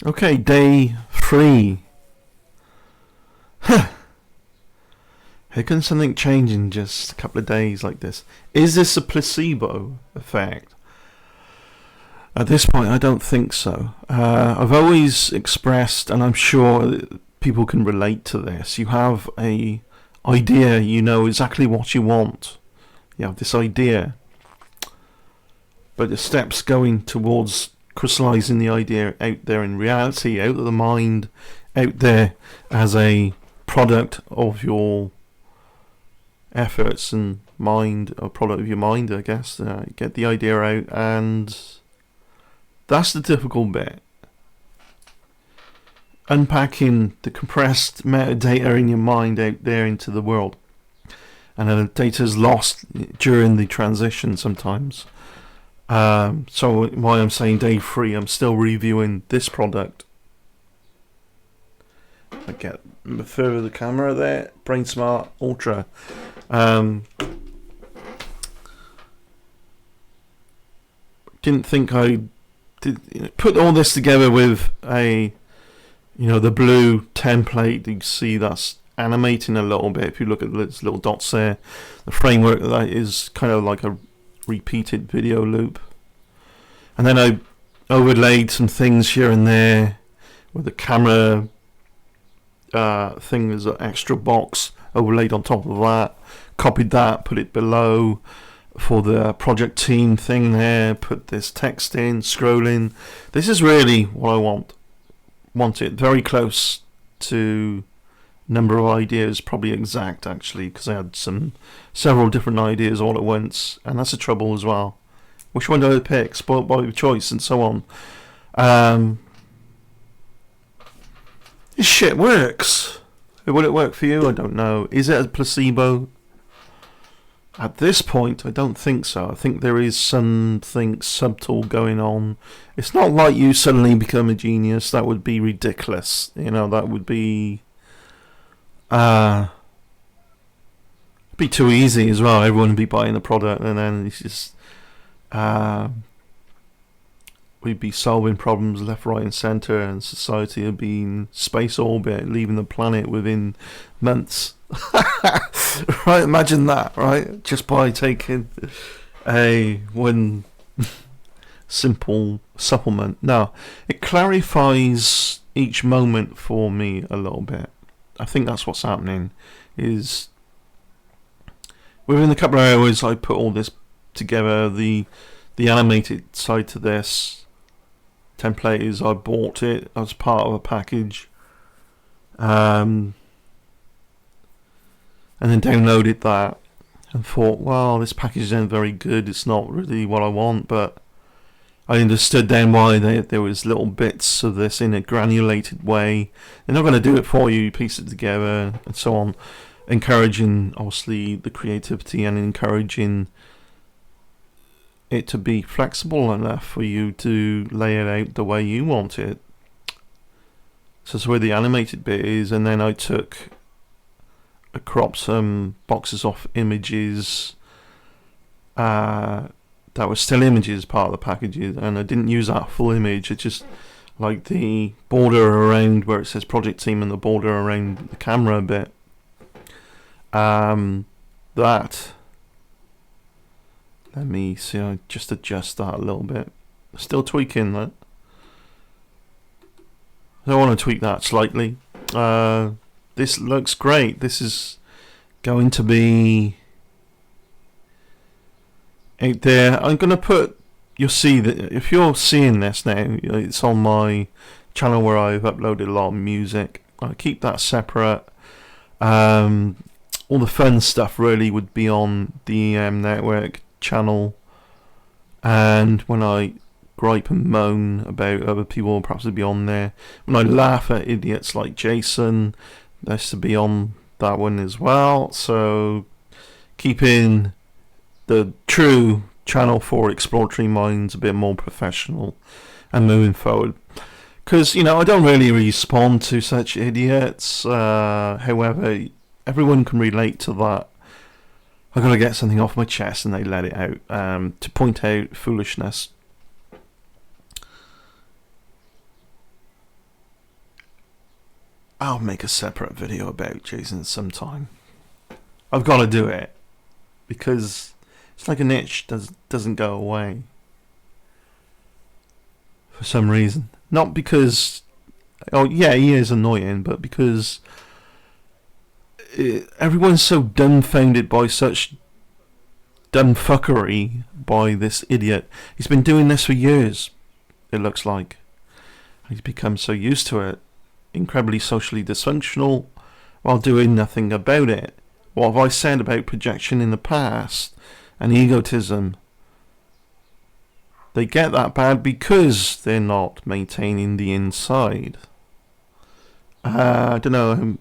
Okay, day 3. How can something change in just a couple of days like this? Is this a placebo effect? At this point, I don't think so. I've always expressed, and I'm sure people can relate to this, you have a idea, you know exactly what you want. You have this idea. But the steps going towards crystallizing the idea out there in reality, out of the mind, out there as a product of your efforts and mind, a product of your mind, I guess. Get the idea out, and that's the difficult bit. Unpacking the compressed metadata in your mind out there into the world. And the data is lost during the transition sometimes. So why I'm saying day 3, I'm still reviewing this product. I get further the camera there. BrainSmart Ultra. Didn't think I did put all this together with a, the blue template. You can see that's animating a little bit. If you look at those little dots there, the framework of that is kind of like a repeated video loop. And then I overlaid some things here and there with the camera thing as an extra box overlaid on top of that. Copied that, put it below for the project team thing there. Put this text in, scrolling. This is really what I want it. Very close to number of ideas, probably exact actually, because I had several different ideas all at once, and that's the trouble as well. Which one do I pick? Spoiled by choice and so on. This shit works. Will it work for you? I don't know. Is it a placebo? At this point, I don't think so. I think there is something subtle going on. It's not like you suddenly become a genius. That would be ridiculous. That would be too easy as well. Everyone would be buying the product, and then it's just we'd be solving problems left, right, and centre, and society would be in space orbit, leaving the planet within months. Right? Imagine that, right? Just by taking one simple supplement. Now, it clarifies each moment for me a little bit. I think that's what's happening. Is within a couple of hours, I put all this together. The animated side to this template is I bought it as part of a package, and then downloaded that and thought, well, this package isn't very good. It's not really what I want, but I understood then why there was little bits of this in a granulated way. They're not going to do it for you. You piece it together and so on, encouraging obviously the creativity and encouraging it to be flexible enough for you to lay it out the way you want it. So that's where the animated bit is, and then I cropped some boxes off images that were still images part of the packages, and I didn't use that full image. It's just like the border around where it says project team and the border around the camera a bit. That, let me see, I just adjust that a little bit. Still tweaking that. I want to tweak that slightly. This looks great. This is going to be out there. I'm going to put, you'll see that if you're seeing this now, it's on my channel where I've uploaded a lot of music. I keep that separate. All the fun stuff really would be on the EM Network channel, and when I gripe and moan about other people, perhaps it'd be on there. When I laugh at idiots like Jason, that's to be on that one as well. So keeping the true channel for exploratory minds a bit more professional and moving forward, because I don't really respond to such idiots. However, everyone can relate to that. I've got to get something off my chest, and they let it out to point out foolishness. I'll make a separate video about Jason sometime. I've got to do it because it's like an itch doesn't go away for some reason. Not because, oh yeah, he is annoying, but because everyone's so dumbfounded by such dumb fuckery by this idiot. He's been doing this for years, it looks like. He's become so used to it. Incredibly socially dysfunctional while doing nothing about it. What have I said about projection in the past and egotism? They get that bad because they're not maintaining the inside. I don't know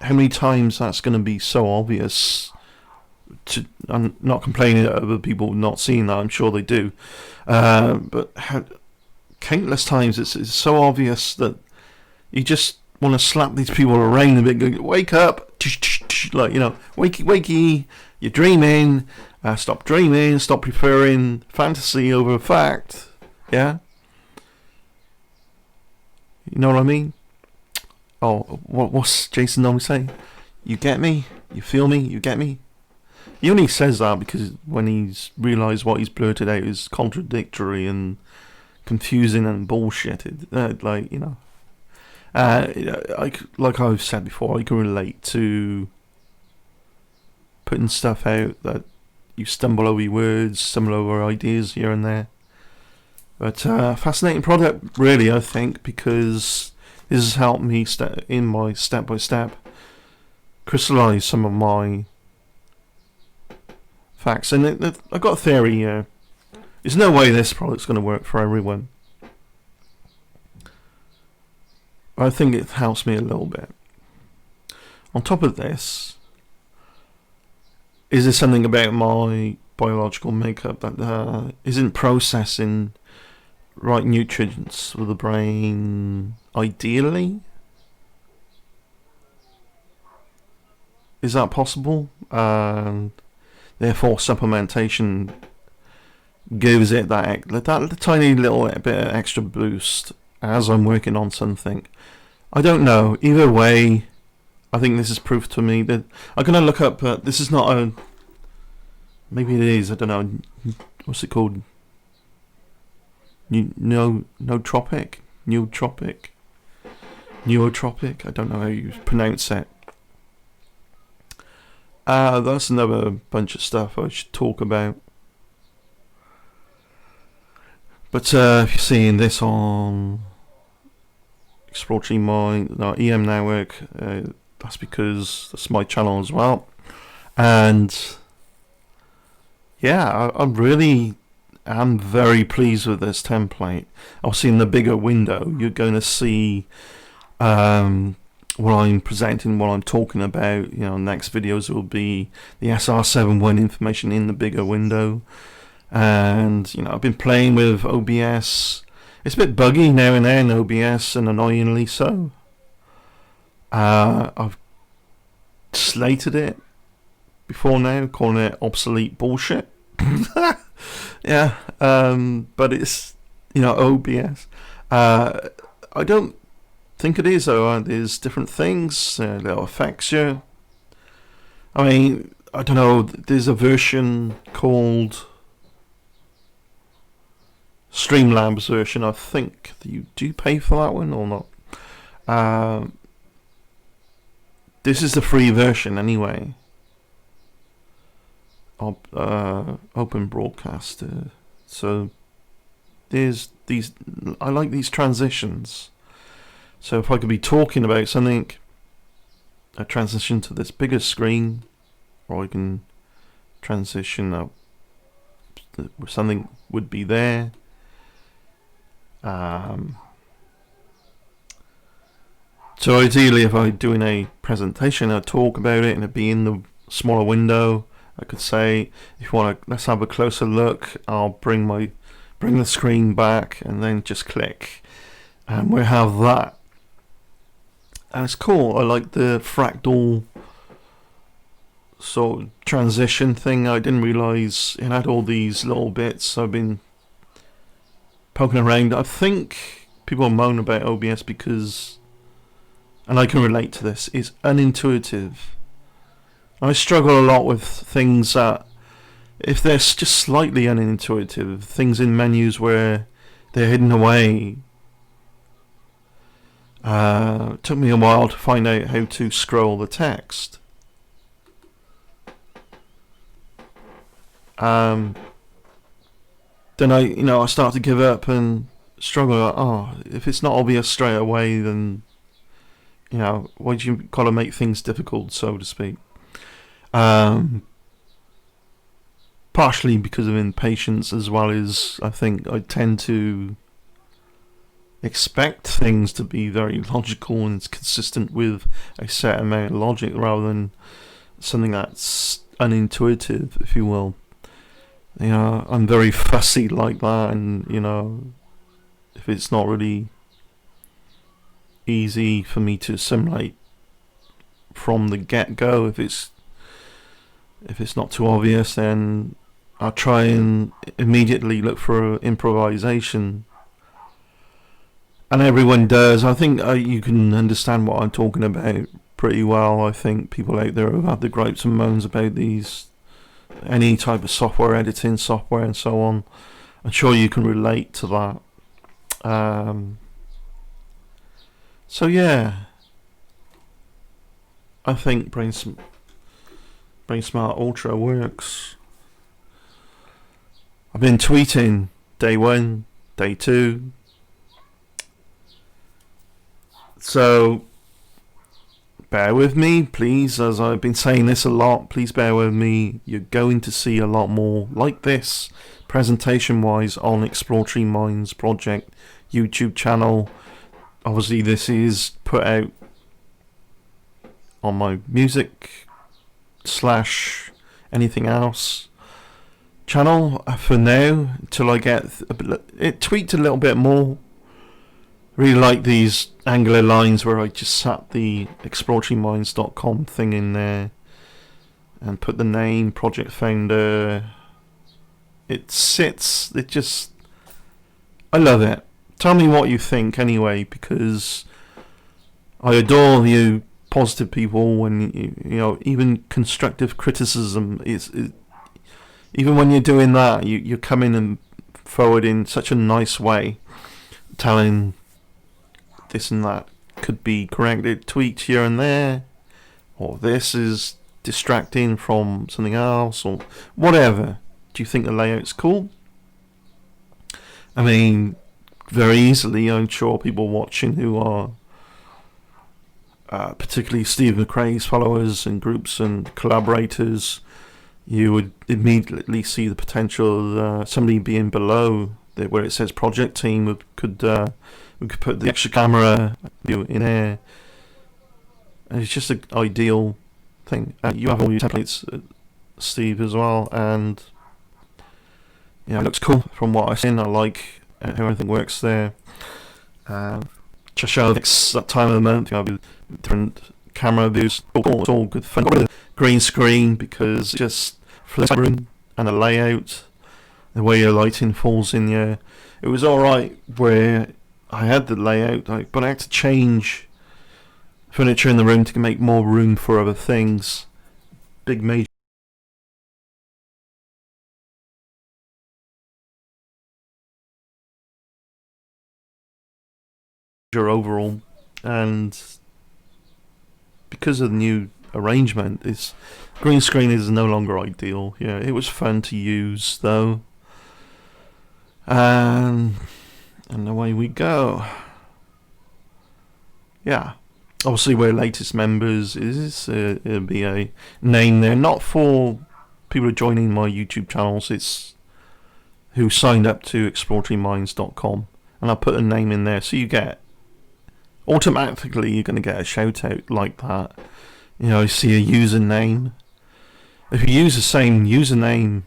how many times that's going to be so obvious. I'm not complaining that other people not seeing that. I'm sure they do. But countless times it's so obvious that you just want to slap these people around a bit. Go, wake up! Like, you know, wakey, you're dreaming. Stop dreaming. Stop preferring fantasy over fact. Yeah? You know what I mean? Oh, what's Jason normally saying? You get me? You feel me? You get me? He only says that because when he's realised what he's blurted out is contradictory and confusing and bullshitted. Like, you know. Like I've said before, I can relate to putting stuff out that you stumble over your words, stumble over ideas here and there. But fascinating product, really, I think, because this has helped me in my step-by-step crystallise some of my facts. And I've got a theory here. There's no way this product's going to work for everyone. I think it helps me a little bit. On top of this, is there something about my biological makeup that isn't processing right nutrients for the brain ideally? Is that possible? Therefore, supplementation gives it that tiny little bit of extra boost as I'm working on something. I don't know. Either way, I think this is proof to me that I'm going to look up. This is not a. Maybe it is. I don't know. What's it called? Nootropic. I don't know how you pronounce it. That's another bunch of stuff I should talk about. But if you're seeing this on Exploratory Mind, no, EM Network, that's because that's my channel as well. And yeah, I really am very pleased with this template. Obviously, in the bigger window, you're going to see what I'm presenting, what I'm talking about. You know, next videos will be the SR7 information in the bigger window. And, you know, I've been playing with OBS. It's a bit buggy now and then, OBS, and annoyingly so. I've slated it before now, calling it obsolete bullshit. Yeah, but it's, you know, OBS. I don't think it is, though. There's different things that affects you. I mean, I don't know, there's a version called Streamlabs version. I think that you do pay for that one or not. This is the free version anyway. Open Broadcaster. So there's these. I like these transitions. So if I could be talking about something, I transition to this bigger screen, or I can transition up. Something would be there. So ideally, if I'm doing a presentation, I'd talk about it and it'd be in the smaller window. I could say, if you want to, let's have a closer look. I'll bring the screen back and then just click, and we have that. And it's cool. I like the fractal sort of transition thing. I didn't realise it had all these little bits. I've been poking around. I think people moan about OBS because and I can relate to this, is unintuitive. I struggle a lot with things that, if they're just slightly unintuitive, things in menus where they're hidden away. It took me a while to find out how to scroll the text. Then I start to give up and struggle. If it's not obvious straight away, then why do you gotta make things difficult, so to speak? Partially because of impatience, as well as I think I tend to expect things to be very logical and consistent with a set amount of logic, rather than something that's unintuitive, if you will. I'm very fussy like that, and if it's not really easy for me to assimilate from the get-go, if it's not too obvious, then I'll try and immediately look for improvisation. And everyone does. I think you can understand what I'm talking about pretty well. I think people out there have had the gripes and moans about any type of software, editing software and so on. I'm sure you can relate to that. So yeah, I think BrainSmart Ultra works. I've been tweeting day 1, day 2. So bear with me, please, as I've been saying this a lot. Please bear with me. You're going to see a lot more like this, presentation-wise, on Exploratory Minds Project YouTube channel. Obviously, this is put out on my music / anything else channel for now, until I get it tweaked a little bit more. Really like these angular lines where I just sat the exploratoryminds.com thing in there and put the name, project founder. I love it. Tell me what you think anyway, because I adore you positive people. When even constructive criticism is even when you're doing that, you're coming and forward in such a nice way, telling this and that could be corrected, tweaked here and there, or this is distracting from something else, or whatever. Do you think the layout's cool? I mean, very easily, I'm sure people watching who are particularly Steve McRae's followers and groups and collaborators, you would immediately see the potential of somebody being below where it says project team. We could put the extra camera view in there. And it's just an ideal thing. You have all your templates, Steve, as well, and it looks cool from what I've seen. I like how everything works there. Just show that time of the month, different camera views. It's all good fun. Got rid of the green screen because just for the room and the layout, the way your lighting falls in there. It was alright where I had the layout, but I had to change furniture in the room to make more room for other things. Big major overall, and because of the new arrangement, green screen is no longer ideal. Yeah, it was fun to use though, and away we go. Yeah, obviously we're latest members. It'll be a name there, not for people joining my YouTube channels. It's who signed up to exploratoryminds.com, and I'll put a name in there so you get. Automatically, you're going to get a shout out like that. You see a username. If you use the same username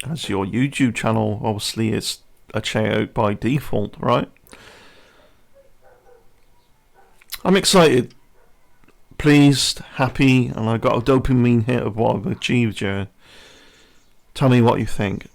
as your YouTube channel, obviously it's a shout out by default, right? I'm excited, pleased, happy, and I got a dopamine hit of what I've achieved here. Tell me what you think.